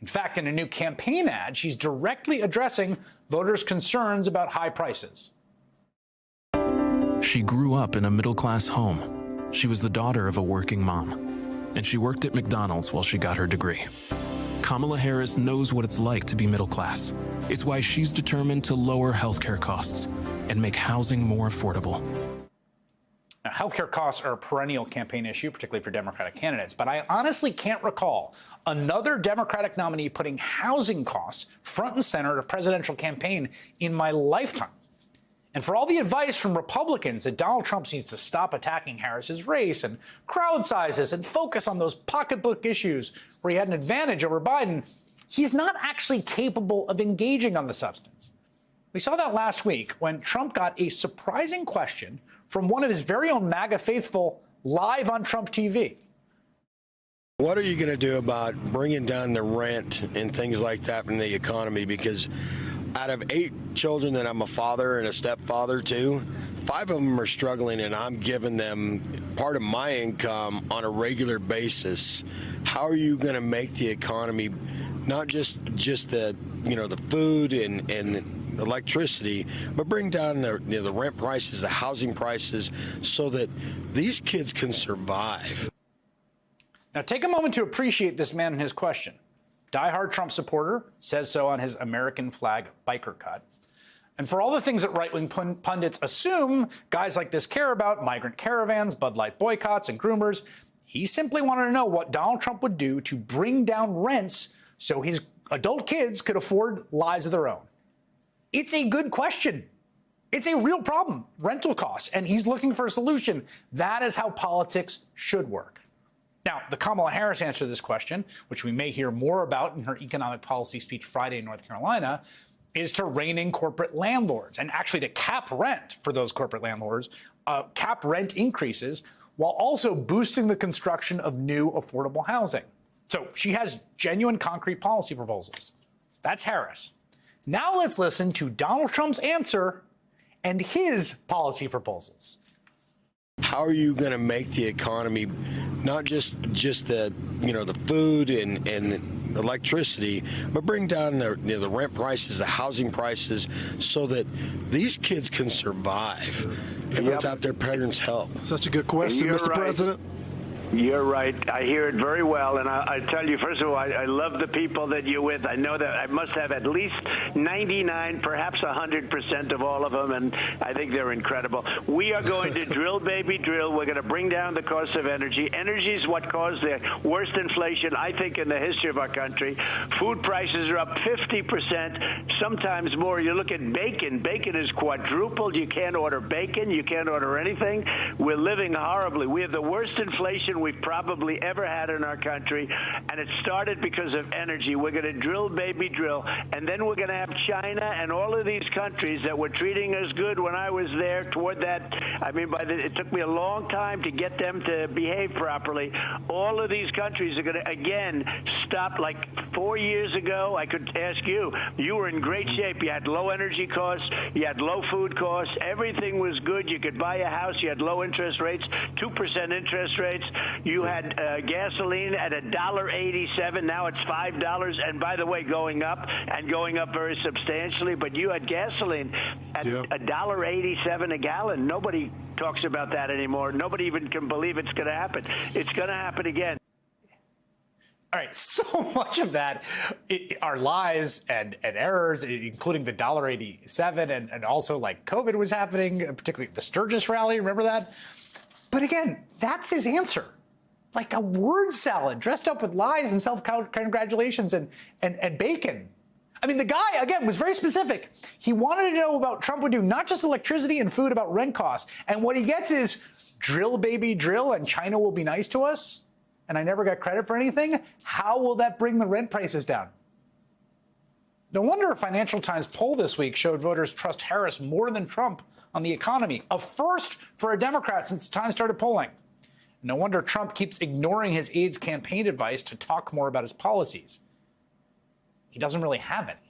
In fact, in a new campaign ad, she's directly addressing voters' concerns about high prices. She grew up in a middle-class home. She was the daughter of a working mom, and she worked at McDonald's while she got her degree. Kamala Harris knows what it's like to be middle class. It's why she's determined to lower healthcare costs and make housing more affordable. Now, healthcare costs are a perennial campaign issue, particularly for Democratic candidates, but I honestly can't recall another Democratic nominee putting housing costs front and center of a presidential campaign in my lifetime. And for all the advice from Republicans that Donald Trump needs to stop attacking Harris's race and crowd sizes and focus on those pocketbook issues where he had an advantage over Biden, he's not actually capable of engaging on the substance. We saw that last week when Trump got a surprising question from one of his very own MAGA faithful live on Trump TV. What are you going to do about bringing down the rent and things like that in the economy? Because out of 8 children that I'm a father and a stepfather to, 5 of them are struggling, and I'm giving them part of my income on a regular basis. How are you going to make the economy not just the the food and electricity, but bring down the rent prices, the housing prices, so that these kids can survive? Now, take a moment to appreciate this man and his question. Diehard Trump supporter, says so on his American flag biker cut. And for all the things that right-wing pundits assume guys like this care about, migrant caravans, Bud Light boycotts, and groomers, he simply wanted to know what Donald Trump would do to bring down rents so his adult kids could afford lives of their own. It's a good question. It's a real problem, rental costs, and he's looking for a solution. That is how politics should work. Now, the Kamala Harris answer to this question, which we may hear more about in her economic policy speech Friday in North Carolina, is to rein in corporate landlords and actually to cap rent for those corporate landlords, cap rent increases, while also boosting the construction of new affordable housing. So she has genuine concrete policy proposals. That's Harris. Now let's listen to Donald Trump's answer and his policy proposals. How are you going to make the economy not just the food and electricity, but bring down the rent prices, the housing prices, so that these kids can survive and without their parents' help? Such a good question, Mr. President. You're right. I hear it very well. And I tell you, first of all, I love the people that you're with. I know that I must have at least 99, perhaps 100% of all of them. And I think they're incredible. We are going to drill, baby, drill. We're going to bring down the cost of energy. Energy is what caused the worst inflation, I think, in the history of our country. Food prices are up 50%, sometimes more. You look at bacon. Bacon is quadrupled. You can't order bacon. You can't order anything. We're living horribly. We have the worst inflation we've probably ever had in our country, and it started because of energy. We're going to drill, baby, drill, and then we're going to have China and all of these countries that were treating us good when I was there toward that. I mean, it took me a long time to get them to behave properly. All of these countries are going to, again, stop. Like 4 years ago, I could ask you, you were in great shape. You had low energy costs. You had low food costs. Everything was good. You could buy a house. You had low interest rates, 2% interest rates. You had gasoline at $1.87. Now it's $5. And by the way, going up very substantially. But you had gasoline at $1.87 a gallon. Nobody talks about that anymore. Nobody even can believe it's going to happen. It's going to happen again. All right, so much of that are lies and errors, including the $1.87 and also like COVID was happening, particularly the Sturgis rally. Remember that? But again, that's his answer. Like a word salad dressed up with lies and self-congratulations and bacon. I mean, the guy, again, was very specific. He wanted to know about Trump would do not just electricity and food, about rent costs. And what he gets is drill, baby, drill, and China will be nice to us. And I never got credit for anything. How will that bring the rent prices down? No wonder a Financial Times poll this week showed voters trust Harris more than Trump on the economy, a first for a Democrat since the Times started polling. No wonder Trump keeps ignoring his aides' campaign advice to talk more about his policies. He doesn't really have any.